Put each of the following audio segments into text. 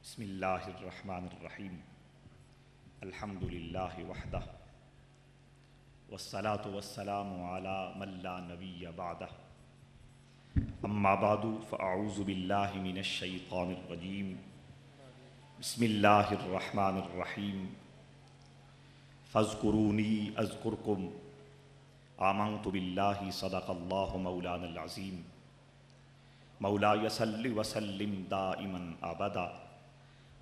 بسم اللہ الرحمن الرحیم الحمد للہ وحدہ والصلاة والسلام علی من لا نبی بعدہ اما بعد فاعوذ باللہ من الشیطان الرجیم بسم اللہ الرحمن الرحیم فاذکرونی اذکرکم آمنت باللہ صدق اللہ مولانا العظیم مولاي صل وسلم دائما ابدا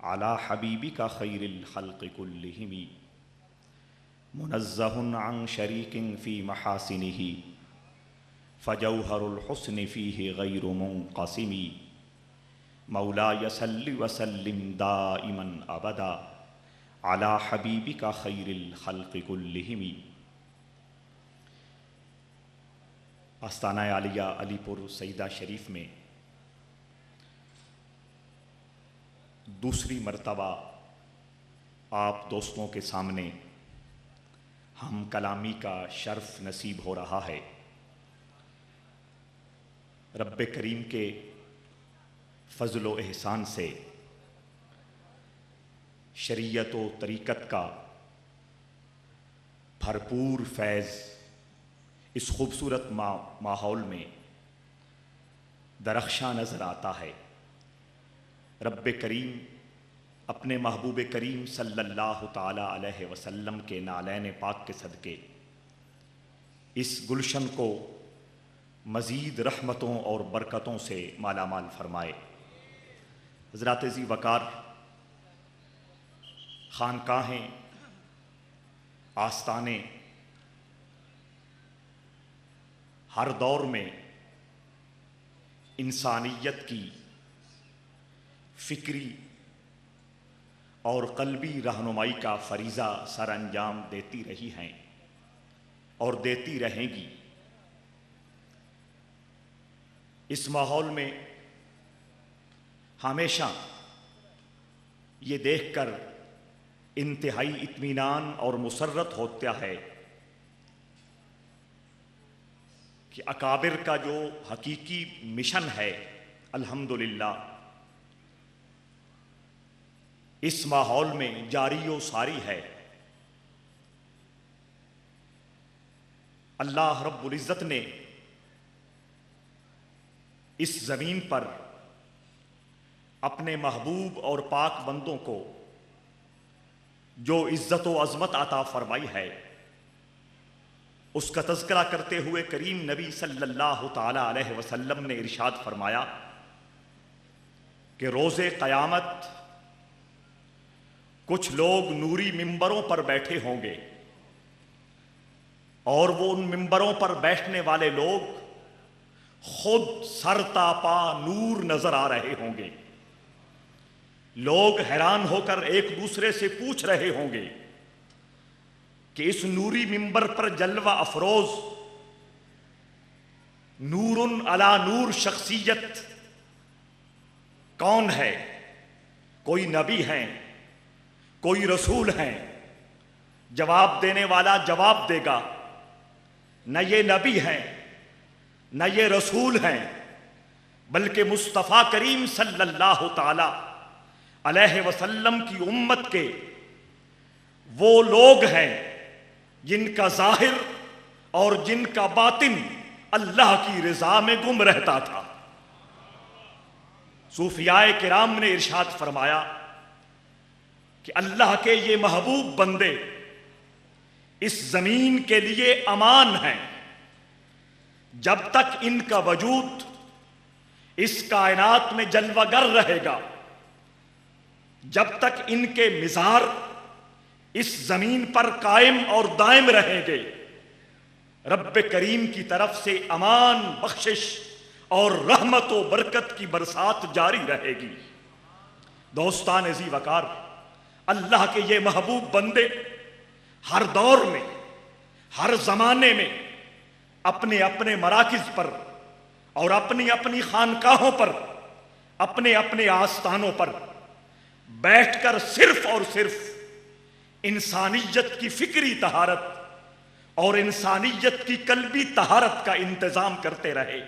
على حبيبك خير الخلق كلهم منزه عن شريك في محاسنه فجوهر الحسن فيه غير منقسم مولاي صل وسلم دائما ابدا على حبيبك خير الخلق كلهم آستانہ عالیہ علی پور سیدہ شریف میں دوسری مرتبہ آپ دوستوں کے سامنے ہم کلامی کا شرف نصیب ہو رہا ہے۔ رب کریم کے فضل و احسان سے شریعت و طریقت کا بھرپور فیض اس خوبصورت ماحول میں درخشاں نظر آتا ہے۔ رب کریم اپنے محبوب کریم صلی اللہ تعالی علیہ وسلم کے نالین پاک کے صدقے اس گلشن کو مزید رحمتوں اور برکتوں سے مالا مال فرمائے۔ حضرات ذی وقار، خانقاہیں، آستانے ہر دور میں انسانیت کی فکری اور قلبی رہنمائی کا فریضہ سر انجام دیتی رہی ہیں اور دیتی رہیں گی۔ اس ماحول میں ہمیشہ یہ دیکھ کر انتہائی اطمینان اور مسرت ہوتا ہے کہ اکابر کا جو حقیقی مشن ہے الحمدللہ اس ماحول میں جاری و ساری ہے۔ اللہ رب العزت نے اس زمین پر اپنے محبوب اور پاک بندوں کو جو عزت و عظمت عطا فرمائی ہے اس کا تذکرہ کرتے ہوئے کریم نبی صلی اللہ تعالی علیہ وسلم نے ارشاد فرمایا کہ روز قیامت کچھ لوگ نوری ممبروں پر بیٹھے ہوں گے اور وہ ان ممبروں پر بیٹھنے والے لوگ خود سر تا پا نور نظر آ رہے ہوں گے۔ لوگ حیران ہو کر ایک دوسرے سے پوچھ رہے ہوں گے کہ اس نوری ممبر پر جلوہ افروز نور علی نور شخصیت کون ہے؟ کوئی نبی ہیں، کوئی رسول ہیں؟ جواب دینے والا جواب دے گا نہ یہ نبی ہیں نہ یہ رسول ہیں، بلکہ مصطفیٰ کریم صلی اللہ تعالی علیہ وسلم کی امت کے وہ لوگ ہیں جن کا ظاہر اور جن کا باطن اللہ کی رضا میں گم رہتا تھا۔ صوفیاء کرام نے ارشاد فرمایا کہ اللہ کے یہ محبوب بندے اس زمین کے لیے امان ہیں، جب تک ان کا وجود اس کائنات میں جلوہ گر رہے گا، جب تک ان کے مزار اس زمین پر قائم اور دائم رہیں گے، رب کریم کی طرف سے امان، بخشش اور رحمت و برکت کی برسات جاری رہے گی۔ دوستان ذی وقار، اللہ کے یہ محبوب بندے ہر دور میں، ہر زمانے میں اپنے اپنے مراکز پر اور اپنی اپنی خانقاہوں پر، اپنے اپنے آستانوں پر بیٹھ کر صرف اور صرف انسانیت کی فکری طہارت اور انسانیت کی قلبی طہارت کا انتظام کرتے رہے۔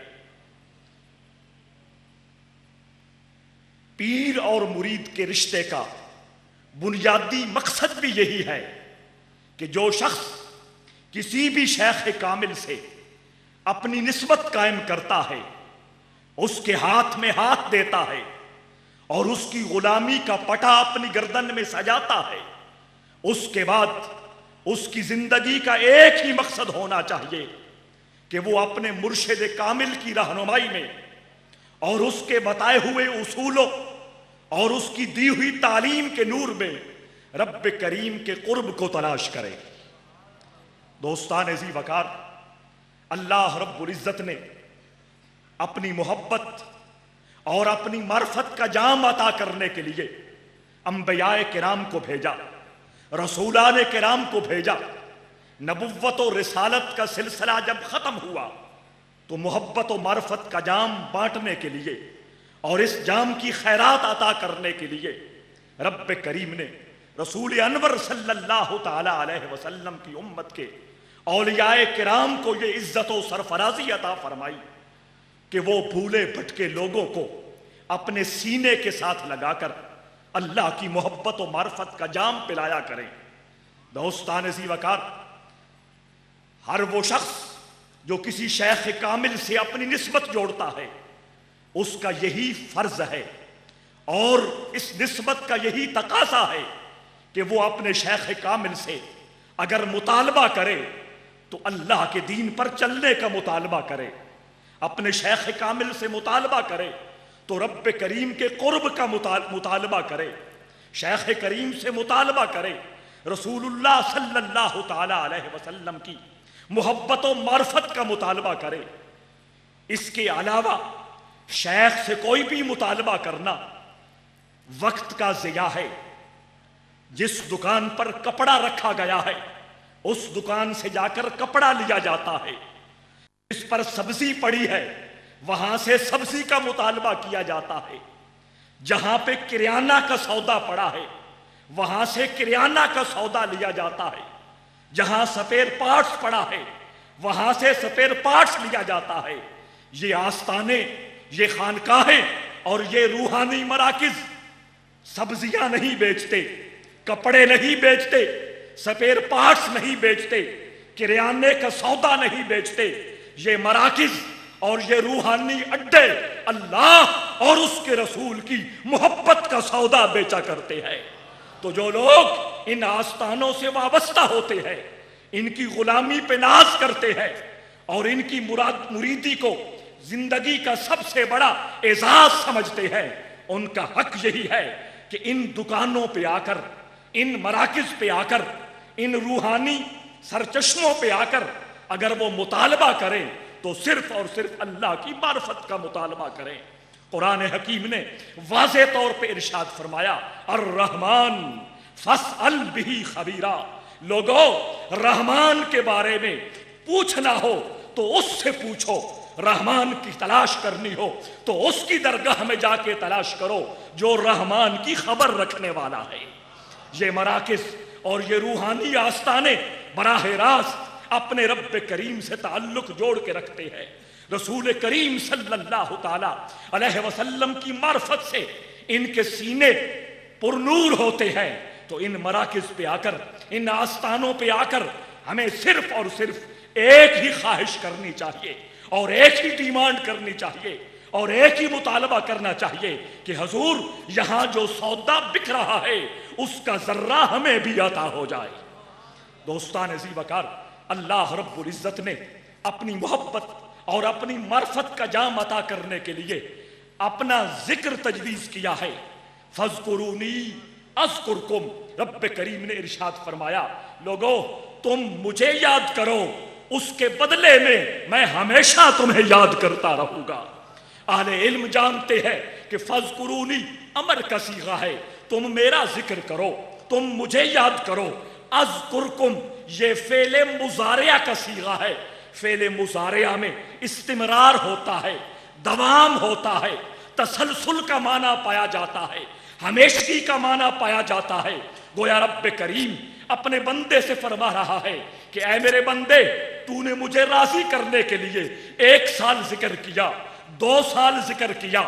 پیر اور مرید کے رشتے کا بنیادی مقصد بھی یہی ہے کہ جو شخص کسی بھی شیخ کامل سے اپنی نسبت قائم کرتا ہے، اس کے ہاتھ میں ہاتھ دیتا ہے اور اس کی غلامی کا پٹا اپنی گردن میں سجاتا ہے، اس کے بعد اس کی زندگی کا ایک ہی مقصد ہونا چاہیے کہ وہ اپنے مرشد کامل کی رہنمائی میں اور اس کے بتائے ہوئے اصولوں اور اس کی دی ہوئی تعلیم کے نور میں رب کریم کے قرب کو تلاش کرے۔ دوستان ذی وقار، اللہ رب العزت نے اپنی محبت اور اپنی معرفت کا جام عطا کرنے کے لیے انبیاء کرام کو بھیجا، رسولان کرام کو بھیجا۔ نبوت و رسالت کا سلسلہ جب ختم ہوا تو محبت و معرفت کا جام بانٹنے کے لیے اور اس جام کی خیرات عطا کرنے کے لیے رب کریم نے رسول انور صلی اللہ تعالی علیہ وسلم کی امت کے اولیاء کرام کو یہ عزت و سرفرازی عطا فرمائی کہ وہ بھولے بھٹکے لوگوں کو اپنے سینے کے ساتھ لگا کر اللہ کی محبت و معرفت کا جام پلایا کریں۔ دوستان ذی وقار، ہر وہ شخص جو کسی شیخ کامل سے اپنی نسبت جوڑتا ہے، اس کا یہی فرض ہے اور اس نسبت کا یہی تقاضا ہے کہ وہ اپنے شیخ کامل سے اگر مطالبہ کرے تو اللہ کے دین پر چلنے کا مطالبہ کرے، اپنے شیخ کامل سے مطالبہ کرے تو رب کریم کے قرب کا مطالبہ کرے، شیخ کریم سے مطالبہ کرے، رسول اللہ صلی اللہ تعالی علیہ وسلم کی محبت و معرفت کا مطالبہ کرے۔ اس کے علاوہ شیخ سے کوئی بھی مطالبہ کرنا وقت کا ضیاع ہے۔ جس دکان پر کپڑا رکھا گیا ہے اس دکان سے جا کر کپڑا لیا جاتا ہے، اس پر سبزی پڑی ہے وہاں سے سبزی کا مطالبہ کیا جاتا ہے، جہاں پہ کریانہ کا سودا پڑا ہے وہاں سے کریانہ کا سودا لیا جاتا ہے، جہاں سپیر پارٹس پڑا ہے وہاں سے سپیر پارٹس لیا جاتا ہے۔ یہ آستانے، یہ خانقاہیں اور یہ روحانی مراکز سبزیاں نہیں بیچتے، کپڑے نہیں بیچتے، سپیر پارٹس نہیں بیچتے، کریانے کا سودا نہیں بیچتے۔ یہ مراکز اور یہ روحانی اڈے اللہ اور اس کے رسول کی محبت کا سودا بیچا کرتے ہیں۔ تو جو لوگ ان آستانوں سے وابستہ ہوتے ہیں، ان کی غلامی پہ ناز کرتے ہیں اور ان کی مریدی کو زندگی کا سب سے بڑا اعزاز سمجھتے ہیں، ان کا حق یہی ہے کہ ان دکانوں پہ آ کر، ان مراکز پہ آ کر، ان روحانی سرچشموں پہ آ کر اگر وہ مطالبہ کریں تو صرف اور صرف اللہ کی معرفت کا مطالبہ کریں۔ قرآن حکیم نے واضح طور پہ ارشاد فرمایا، الرحمن فاسأل بہ خبیرا، لوگو رحمان کے بارے میں پوچھنا ہو تو اس سے پوچھو، رحمان کی تلاش کرنی ہو تو اس کی درگاہ میں جا کے تلاش کرو جو رحمان کی خبر رکھنے والا ہے۔ یہ مراکز اور یہ روحانی آستانے براہ راست اپنے رب کریم سے تعلق جوڑ کے رکھتے ہیں، رسول کریم صلی اللہ تعالی علیہ وسلم کی معرفت سے ان کے سینے پرنور ہوتے ہیں۔ تو ان مراکز پہ آ کر، ان آستانوں پہ آ کر ہمیں صرف اور صرف ایک ہی خواہش کرنی چاہیے اور ایک ہی ڈیمانڈ کرنی چاہیے اور ایک ہی مطالبہ کرنا چاہیے کہ حضور یہاں جو سودا بک رہا ہے اس کا ذرہ ہمیں بھی عطا ہو جائے۔ دوستان ذی وقار، اللہ رب العزت نے اپنی محبت اور اپنی معرفت کا جام عطا کرنے کے لیے اپنا ذکر تجویز کیا ہے۔ فاذکرونی اذکرکم، رب کریم نے ارشاد فرمایا، لوگو تم مجھے یاد کرو، اس کے بدلے میں ہمیشہ تمہیں یاد کرتا رہوں گا۔ اہل علم جانتے ہیں کہ فاذکرونی امر کا صیغہ ہے، تم میرا ذکر کرو، تم مجھے یاد کرو۔ اذکرکم یہ فعل مضارعہ کا صیغہ ہے، فعل مضارعہ میں استمرار ہوتا ہے، دوام ہوتا ہے، تسلسل کا معنی پایا جاتا ہے، ہمیشگی کا معنی پایا جاتا ہے۔ گویا رب کریم اپنے بندے سے فرما رہا ہے کہ اے میرے بندے، تو نے مجھے راضی کرنے کے لیے 1 سال ذکر کیا، 2 سال ذکر کیا،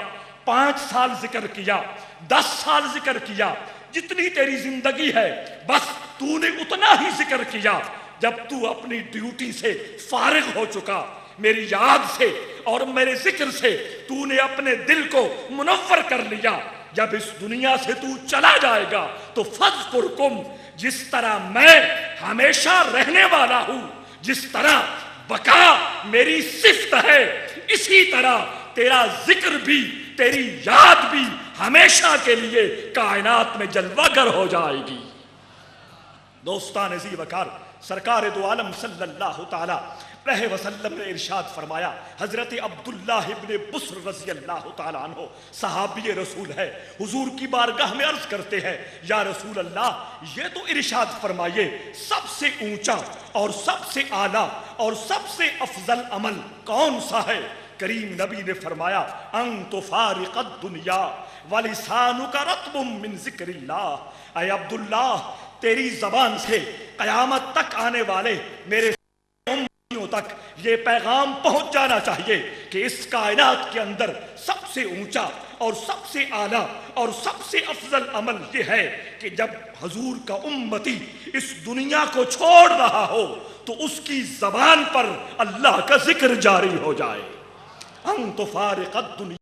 5 سال ذکر کیا، 10 سال ذکر کیا، جتنی تیری زندگی ہے بس تو نے اتنا ہی ذکر کیا۔ جب تو اپنی ڈیوٹی سے فارغ ہو چکا، میری یاد سے اور میرے ذکر سے تو نے اپنے دل کو منور کر لیا، جب اس دنیا سے تو چلا جائے گا تو فاذکرکم، جس طرح میں ہمیشہ رہنے والا ہوں، جس طرح بقا میری صفت ہے، اسی طرح تیرا ذکر بھی، تیری یاد بھی ہمیشہ کے لیے کائنات میں جلوہ گر ہو جائے گی۔ دوستان ذی وقار، سرکار دو عالم صلی اللہ تعالی علیہ وسلم نے ارشاد فرمایا، حضرت عبداللہ ابن بسر رضی اللہ تعالیٰ عنہ صحابی رسول ہے، حضور کی بارگاہ میں عرض کرتے ہیں، یا رسول اللہ یہ تو ارشاد فرمائیے سب سے اونچا اور سب سے اعلیٰ اور سب سے افضل عمل کون سا ہے؟ کریم نبی نے فرمایا، ان تفارق الدنیا ولسانک رطب من ذکر اللہ۔ اے عبداللہ، تیری زبان سے قیامت تک آنے والے میرے امتیوں تک یہ پیغام پہنچ جانا چاہیے کہ اس کائنات کے اندر سب سے اونچا اور سب سے اعلیٰ اور سب سے افضل عمل یہ ہے کہ جب حضور کا امتی اس دنیا کو چھوڑ رہا ہو تو اس کی زبان پر اللہ کا ذکر جاری ہو جائے۔ ان تفارق الدنیا